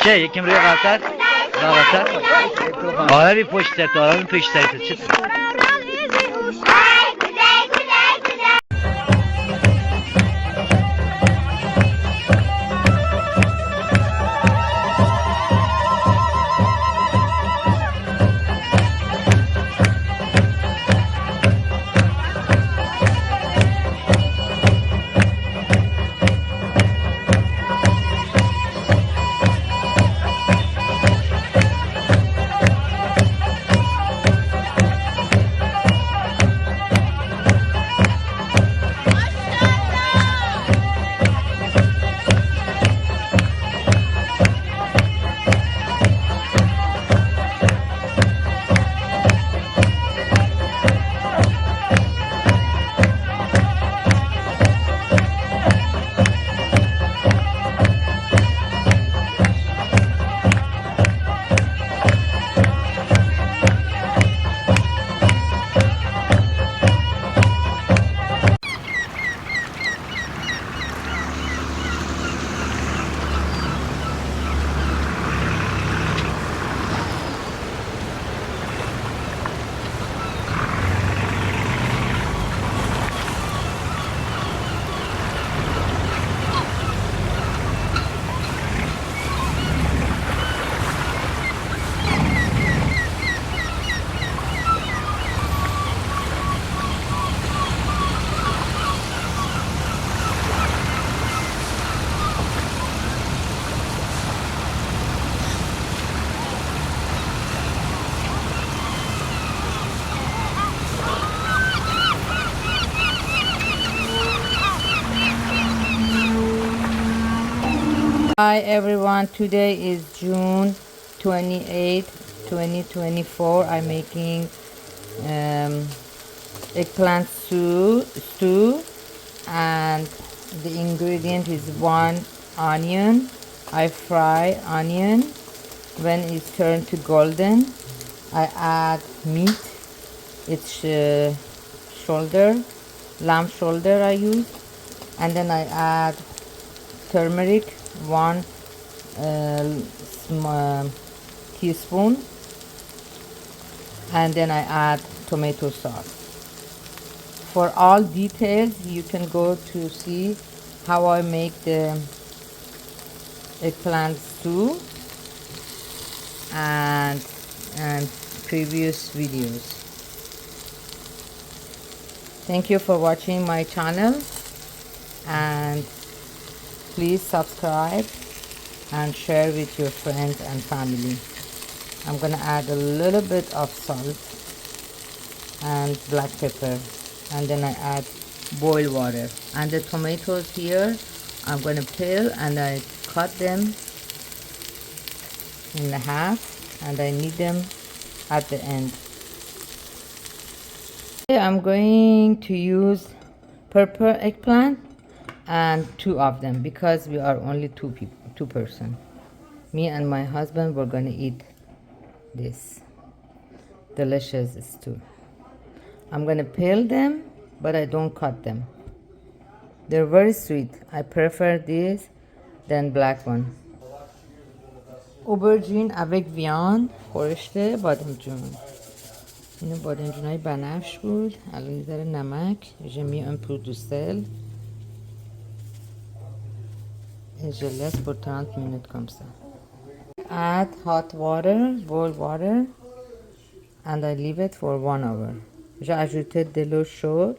چه یکم روی غلطر آره بی پشت سر آره پشت سر چه Hi everyone, today is June 28th, 2024. I'm making eggplant stew, and the ingredient is 1 onion. I fry onion. When it's turned to golden, I add meat. It's lamb shoulder I use, and then I add turmeric, 1 teaspoon, and then I add tomato sauce. For all details, you can go to see how I make the eggplant stew and previous videos. Thank you for watching my channel, and please subscribe and share with your friends and family. I'm gonna add a little bit of salt and black pepper, and then I add boiled water. And the tomatoes here I'm gonna peel, and I cut them in half, and I knead them at the end. I'm going to use purple eggplant and 2 of them because we are only 2 person. Me and my husband were gonna eat this delicious stew. I'm gonna peel them, but I don't cut them. They're very sweet. I prefer this than black one. Aubergine avec viande، خورشت بادمجون. اینو بادمجونای بنفش بود. الان یه ذره نمک. J'ai mis un peu de sel. Et je laisse pour 30 minutes comme ça. Add hot water, boiled water, and I leave it for 1 hour. J'ai ajouté de l'eau chaude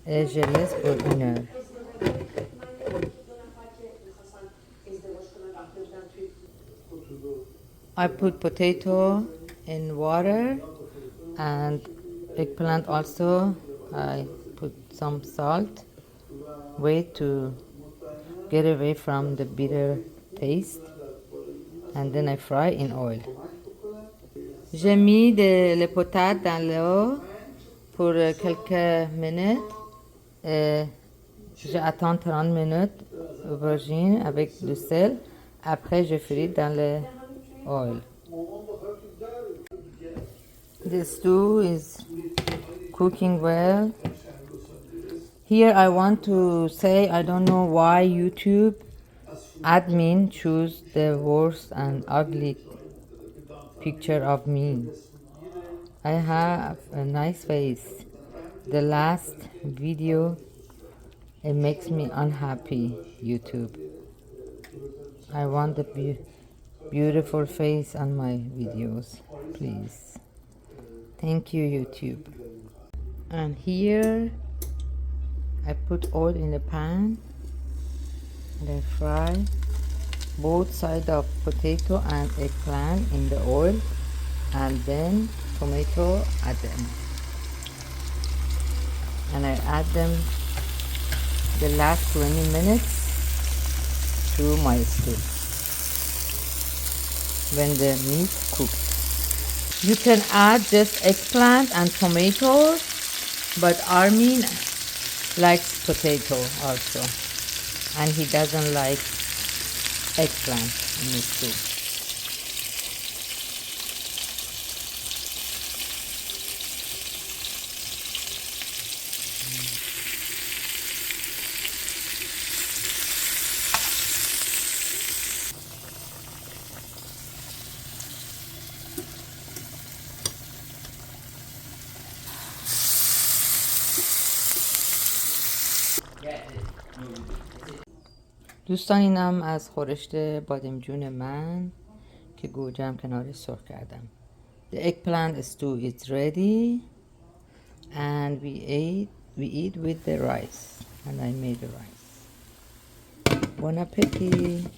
et je laisse pour 1 heure. I put potato in water and eggplant also. I put some salt, wait to get away from the bitter taste, and then I fry in oil. J'ai mis les patates dans l'eau pour quelques minutes et j'attends 30 minutes aubergine avec du sel. Après, je fris dans le oil. The stew is cooking well. Here I want to say I don't know why YouTube admin choose the worst and ugly picture of me. I have a nice face. The last video, it makes me unhappy, YouTube. I want the beautiful face on my videos, please. Thank you, YouTube. And here I put oil in the pan and I fry both sides of potato and eggplant in the oil, and then tomato at the end. And I add them the last 20 minutes to my stew when the meat cooks. You can add just eggplant and tomatoes, but Armin likes potato also, and he doesn't like eggplant in his stew. دوستان اینم از خورشت بادمجون من که گوجم کنارش سرخ کردم. The eggplant stew is ready and we eat with the rice, and I made the rice. Bon appétit.